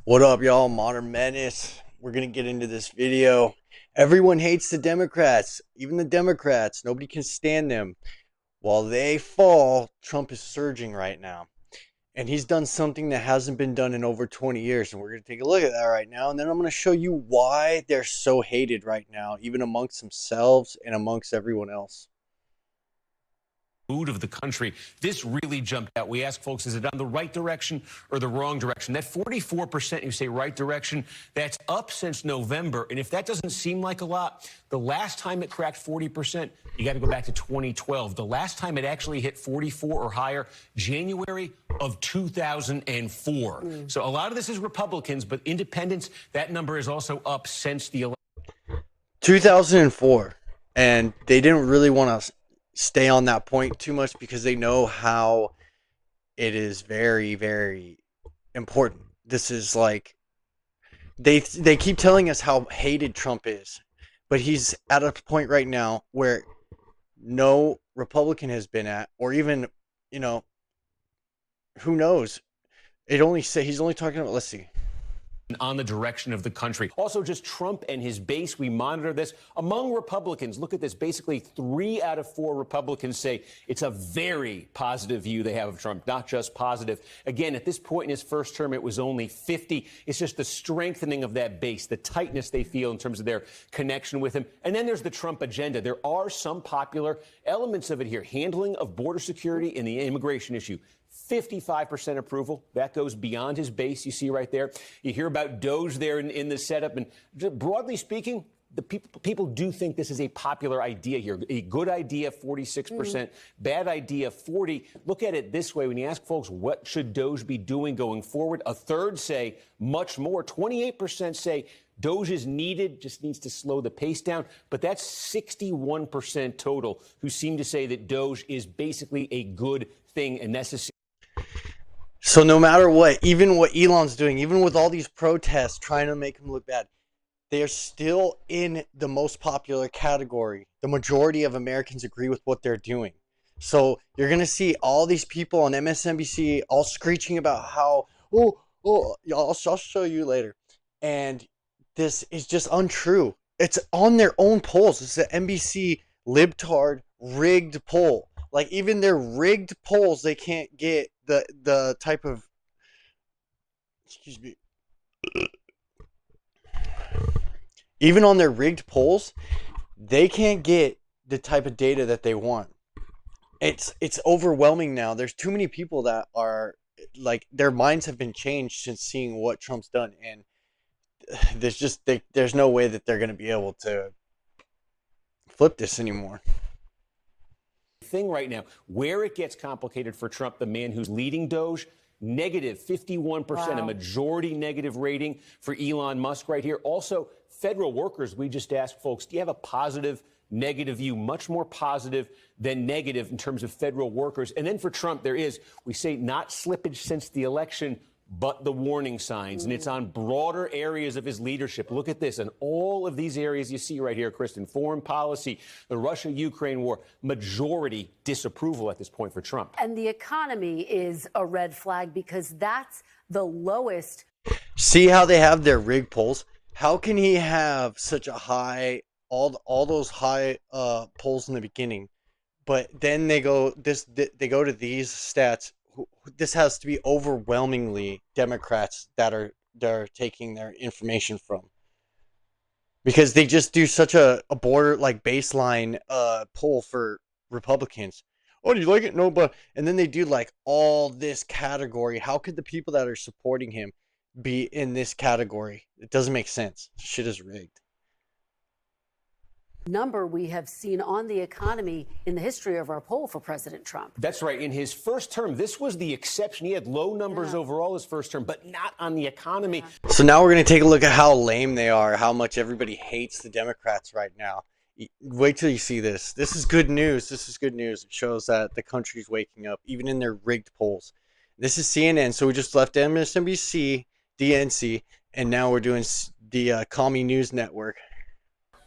What up, y'all? Modern Menace. We're going to get into this video. Everyone hates the Democrats, even the Democrats. Nobody can stand them. While they fall, Trump is surging right now. And he's done something that hasn't been done in over 20 years. And we're going to take a look at that right now. And then I'm going to show you why they're so hated right now, even amongst themselves and amongst everyone else. Mood of the country. This really jumped out. We ask folks, is it on the right direction or the wrong direction? That 44%, you say right direction, that's up since November. And if that doesn't seem like a lot, the last time it cracked 40%, you got to go back to 2012. The last time it actually hit 44 or higher, January of 2004. So a lot of this is Republicans, but independents, that number is also up since the election. 2004. And they didn't really want to stay on that point too much because they know how it is very, very important. This is like they keep telling us how hated Trump is, but he's at a point right now where no Republican has been at, or even, who knows? He's only talking about, let's see, on the direction of the country. Also, just Trump and his base, we monitor this. Among Republicans, look at this, basically 3 out of 4 Republicans say it's a very positive view they have of Trump, not just positive. Again, at this point in his first term, it was only 50. It's just the strengthening of that base, the tightness they feel in terms of their connection with him. And then there's the Trump agenda. There are some popular elements of it here. Handling of border security and the immigration issue. 55% approval. That goes beyond his base, you see right there. You hear about Doge there in the setup. And broadly speaking, the people do think this is a popular idea here. A good idea, 46%. Bad idea, 40%. Look at it this way. When you ask folks, what should Doge be doing going forward? A third say much more. 28% say Doge is needed, just needs to slow the pace down. But that's 61% total who seem to say that Doge is basically a good thing and necessary. So no matter what, even what Elon's doing, even with all these protests trying to make him look bad, they are still in the most popular category. The majority of Americans agree with what they're doing. So you're going to see all these people on MSNBC all screeching about how, I'll show you later. And this is just untrue. It's on their own polls. It's an NBC libtard rigged poll. Like, even their rigged polls, they can't get the type of, excuse me, even on their rigged polls, they can't get the type of data that they want. It's overwhelming now. There's too many people that are, like, their minds have been changed since seeing what Trump's done. And there's no way that they're going to be able to flip this anymore. Thing right now, where it gets complicated for Trump, the man who's leading Doge, negative 51%, wow. A majority negative rating for Elon Musk right here. Also, federal workers, we just asked folks, do you have a positive, negative view? Much more positive than negative in terms of federal workers. And then for Trump, there is, we say, not slippage since the election, but the warning signs. And it's on broader areas of his leadership. Look at this. And all of these areas you see right here, Kristen, foreign policy, the Russia-Ukraine war, majority disapproval at this point for Trump. And the economy is a red flag because that's the lowest. See how they have their rigged polls? How can he have such a high, all those high polls in the beginning, but then they go to these stats? This has to be overwhelmingly Democrats that are taking their information from, because they just do such a border, like, baseline poll for Republicans. Oh, do you like it? No, but, and then they do like all this category. How could the people that are supporting him be in this category? It doesn't make sense. Shit is rigged. Number we have seen on the economy in the history of our poll for President Trump. That's right. In his first term, this was the exception. He had low numbers overall his first term, but not on the economy. So now we're going to take a look at how lame they are, how much everybody hates the Democrats right now. Wait till you see this. This is good news. This is good news. It shows that the country's waking up, even in their rigged polls. This is CNN. So we just left MSNBC, DNC, and now we're doing the Commie News Network.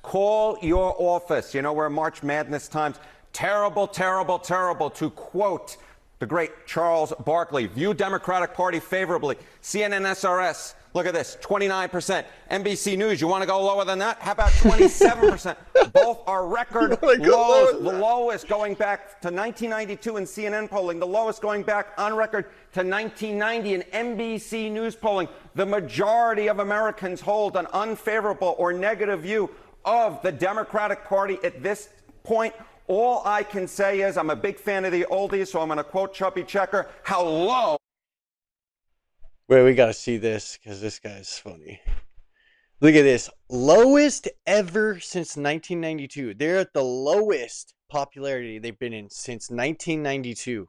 Call your office. You know, we're in March Madness times. Terrible, terrible, terrible. To quote the great Charles Barkley, view Democratic Party favorably. CNN SRS, Look at this, 29%. NBC News, you want to go lower than that? How about 27%? Both are record lows, the lowest going back to 1992 in CNN polling, the lowest going back on record to 1990 in NBC News polling. The majority of Americans hold an unfavorable or negative view of the Democratic Party at this point. All I can say is I'm a big fan of the oldies, so I'm going to quote Chubby Checker, how low. Wait, we got to see this because this guy's funny. Look at this. Lowest ever since 1992. They're at the lowest popularity they've been in since 1992.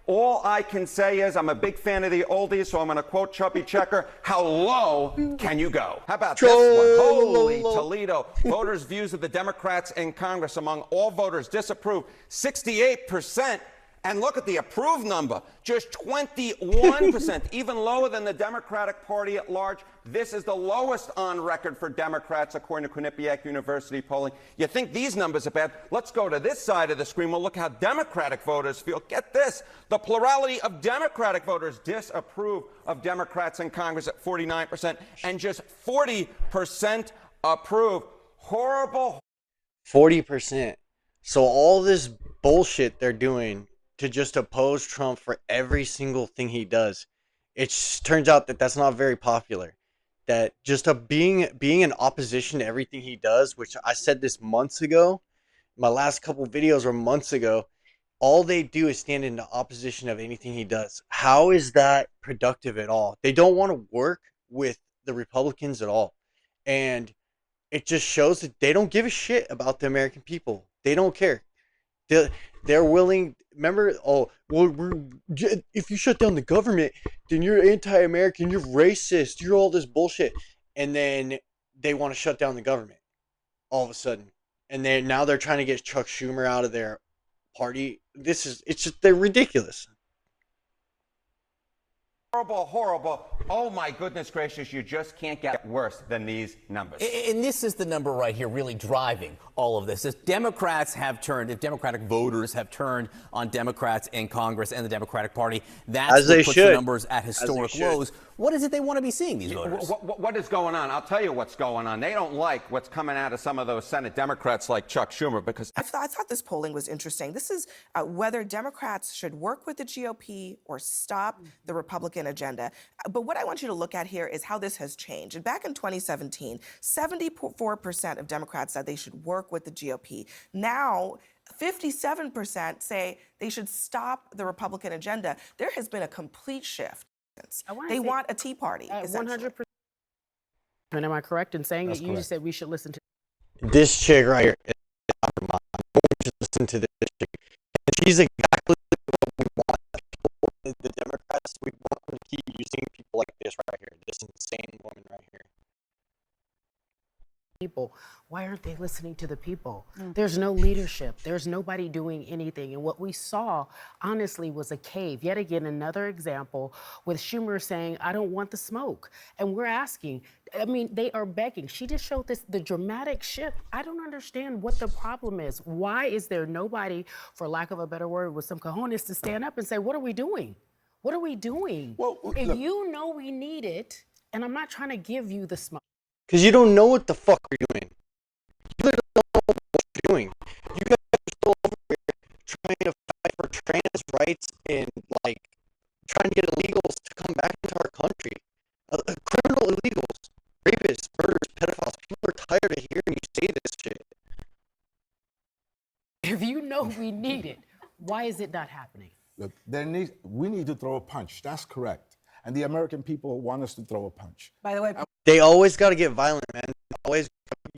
All I can say is I'm a big fan of the oldies, so I'm going to quote Chubby Checker. How low can you go? How about this one? Holy Toledo. Voters' views of the Democrats in Congress among all voters disapprove, 68%. And look at the approved number, just 21%, even lower than the Democratic Party at large. This is the lowest on record for Democrats, according to Quinnipiac University polling. You think these numbers are bad? Let's go to this side of the screen. We'll look how Democratic voters feel. Get this. The plurality of Democratic voters disapprove of Democrats in Congress at 49%, and just 40% approve. Horrible. 40%. So all this bullshit they're doing to just oppose Trump for every single thing he does, it turns out that that's not very popular. That just being in opposition to everything he does, which I said this months ago, my last couple videos were months ago, all they do is stand in opposition of anything he does. How is that productive at all? They don't want to work with the Republicans at all. And it just shows that they don't give a shit about the American people. They don't care. They're willing. Remember, if you shut down the government, then you're anti-American, you're racist, you're all this bullshit. And then they want to shut down the government all of a sudden. And now they're trying to get Chuck Schumer out of their party. They're ridiculous. Horrible, horrible. Oh, my goodness gracious, you just can't get worse than these numbers. And this is the number right here really driving all of this. If Democratic voters have turned on Democrats in Congress and the Democratic Party, that's what puts the numbers at historic lows. What is it they want to be seeing, these voters? What is going on? I'll tell you what's going on. They don't like what's coming out of some of those Senate Democrats like Chuck Schumer because I thought this polling was interesting. This is whether Democrats should work with the GOP or stop the Republican agenda. But what I want you to look at here is how this has changed. And back in 2017, 74% of Democrats said they should work with the GOP. Now, 57% say they should stop the Republican agenda. There has been a complete shift. They want a Tea Party. 100%. Am I correct in saying that you just said we should listen to this chick right here? Just listen to this chick. And she's exactly what we want. The Democrats, we want them to keep using people like this right here. This insane woman right here. people. Why aren't they listening to the people? There's no leadership. There's nobody doing anything. And what we saw, honestly, was a cave. Yet again, another example with Schumer saying, I don't want the smoke. And we're asking, I mean, they are begging. She just showed this, the dramatic shift. I don't understand what the problem is. Why is there nobody, for lack of a better word, with some cojones to stand up and say, what are we doing? What are we doing? Well, if look, you know we need it, and I'm not trying to give you the smoke. Because you don't know what the fuck you're doing. You literally don't know what you're doing. You guys are still over here trying to fight for trans rights and, like, trying to get illegals to come back into our country. Criminal illegals, rapists, murderers, pedophiles. People are tired of hearing you say this shit. If you know we need it, why is it not happening? Look, we need to throw a punch. That's correct. And the American people want us to throw a punch. By the way, they always got to get violent, man. They always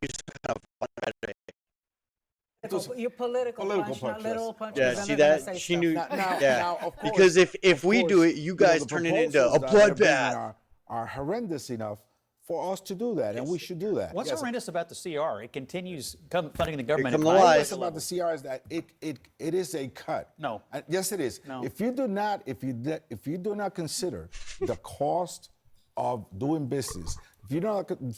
use kind of fun rhetoric. Your political punch, not literal punch. Yeah, see that? She knew. Now, of course, because if we do it, you guys turn it into a bloodbath. Are horrendous enough for us to do that, and we should do that. What's horrendous about the CR? It continues funding the government. What's about the CR is that it is a cut. No. Yes, it is. No. If you do not consider the cost of doing business, if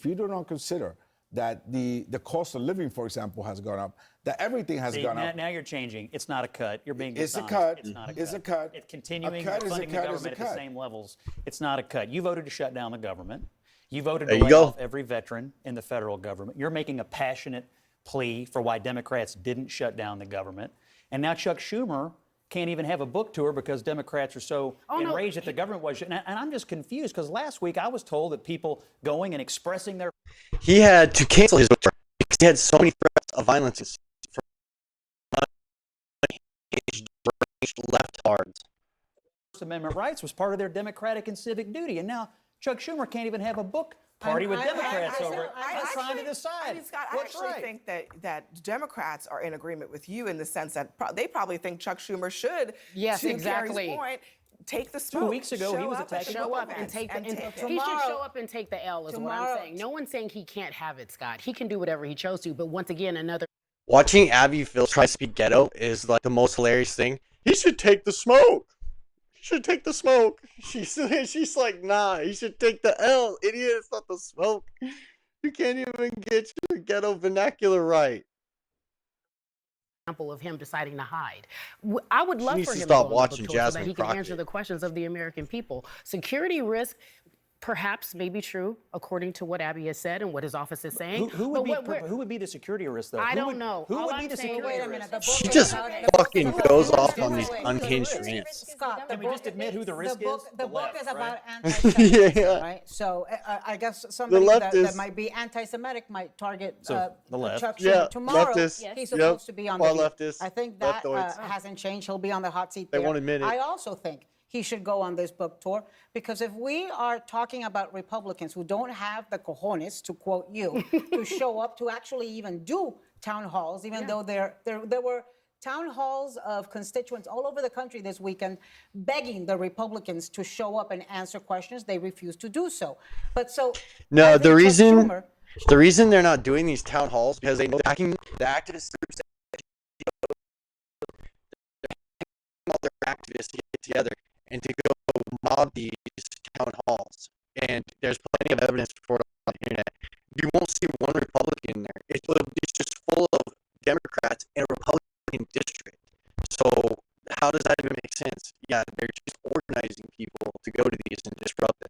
you do not consider that the cost of living, for example, has gone up, that everything has gone up. Now you're changing. It's not a cut. You're being It's a dishonest. cut. It's not a cut. It's a cut. It's continuing A cut is a funding the cut is a government at the cut. same levels. It's not a cut. You voted to shut down the government. You voted There to you lay go. off every veteran in the federal government. You're making a passionate plea for why Democrats didn't shut down the government. And now Chuck Schumer can't even have a book tour because Democrats are so enraged that the government was. And I'm just confused because last week I was told that people going and expressing their. He had to cancel his book tour because he had so many threats of violence from leftards. First Amendment rights was part of their democratic and civic duty. And now Chuck Schumer can't even have a book party with Democrats over it. I'm trying to decide Scott, what's I actually think that Democrats are in agreement with you in the sense that they probably think Chuck Schumer should, Yes, to exactly. Carrie's point, take the smoke. 2 weeks ago, he was attacking. Show up and take the. He should show up and take the L. Is what I'm saying. No one's saying he can't have it, Scott. He can do whatever he chose to. But once again, another. Watching Abby Phil try to speak ghetto is like the most hilarious thing. He should take the smoke. He should take the smoke. She's like, nah, he should take the L. Idiot, it's not the smoke. You can't even get your ghetto vernacular right. Example of him deciding to hide. I would love needs for to him stop to go on the watching book tour so Jasmine that he can Crockett. answer the questions of the American people. Security risk. Perhaps may be true, according to what Abby has said and what his office is saying. Who would be the security risk, though? I don't know. Who All would I'm be the saying security is- risk? She just fucking goes off on these unhinged rants. Scott, Can we just admit who the risk is? The book left, is right? about anti-Semitism, Yeah. right? So I guess somebody that leftists- might be anti-Semitic might target So, the left. Chuck Schumer. Yeah, Tomorrow, leftists. he's Yep. supposed to be on the Far beat. leftists, I think that leftoids. hasn't changed. He'll be on the hot seat They there. won't admit it. I also think he should go on this book tour because if we are talking about Republicans who don't have the cojones, to quote you, to show up to actually even do town halls, even though there were town halls of constituents all over the country this weekend begging the Republicans to show up and answer questions. They refused to do so. But so No, I think the Chuck reason Schumer- the reason they're not doing these town halls because they know backing the activist groups, all their activists to get together and to go mob these town halls. And there's plenty of evidence for it on the internet. You won't see one Republican there. It's just full of Democrats in a Republican district. So how does that even make sense? Yeah, they're just organizing people to go to these and disrupt them.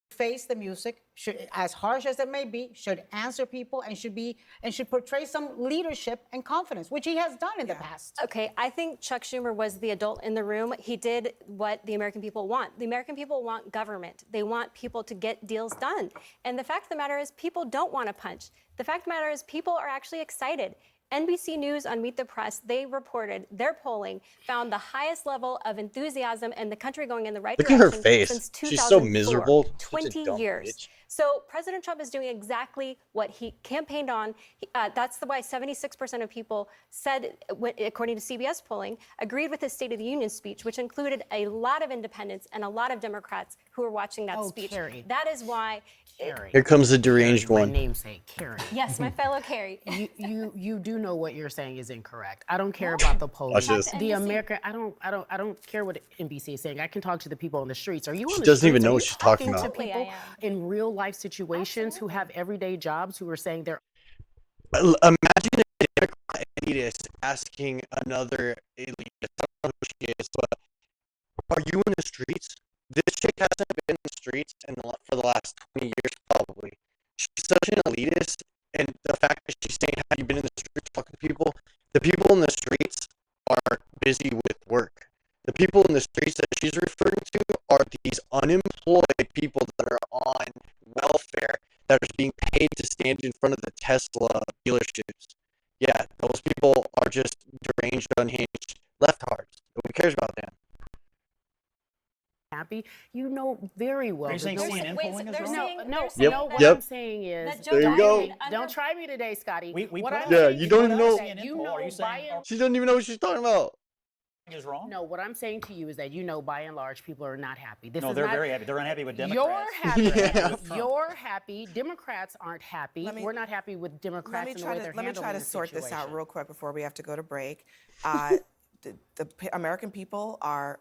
face the music, should, as harsh as it may be, should answer people and should portray some leadership and confidence, which he has done in the past. Okay, I think Chuck Schumer was the adult in the room. He did what the American people want. The American people want government. They want people to get deals done. And the fact of the matter is people don't want to punch. The fact of the matter is people are actually excited. NBC News on Meet the Press, they reported their polling found the highest level of enthusiasm in the country going in the right Look at direction her face. since 2004. She's so miserable. Such a 20 dumb years. bitch. So President Trump is doing exactly what he campaigned on. That's why 76% of people said, according to CBS polling, agreed with his State of the Union speech, which included a lot of independents and a lot of Democrats who were watching that speech. Carrie. That is why. Carrie. Here comes the deranged My one. namesake, Carrie. Yes, my fellow Carrie. You do know what you're saying is incorrect. I don't care about the polling. Watch this. The American, I don't care what NBC is saying. I can talk to the people on the streets. Are you on She the doesn't even streets? know Are what you she's talking to about. people in real life situations who have everyday jobs who are saying they're Imagine a Democrat elitist asking another elitist, I don't know who she is, but are you in the streets? This chick hasn't been in the streets for the last 20 years, probably. She's such an elitist, and the fact that she's saying, have you been in the streets talking to people? The people in the streets are busy with work. The people in the streets that she's referring to are these unemployed people that are on welfare that are being paid to stand in front of the Tesla dealerships. Yeah, those people are just deranged, unhinged leftards. Nobody cares about them. happy. You know very well. Are you saying that CNN polling is wrong? No, what Yep. I'm saying is, There you go. Don't try me today, Scotty. We What put I'm out- Yeah, saying you to don't you even is know- that you Are know you saying- by and She doesn't even know what she's talking about. Is wrong? no, what I'm saying to you is that you know by and large people are not happy. This No, is they're not, very happy. They're unhappy with You're Democrats. happy. Yeah. You're happy. Democrats aren't happy. Let me- We're not happy with Democrats and the way they're let me handling try to the sort this out situation. real quick before we have to go to break. The American people are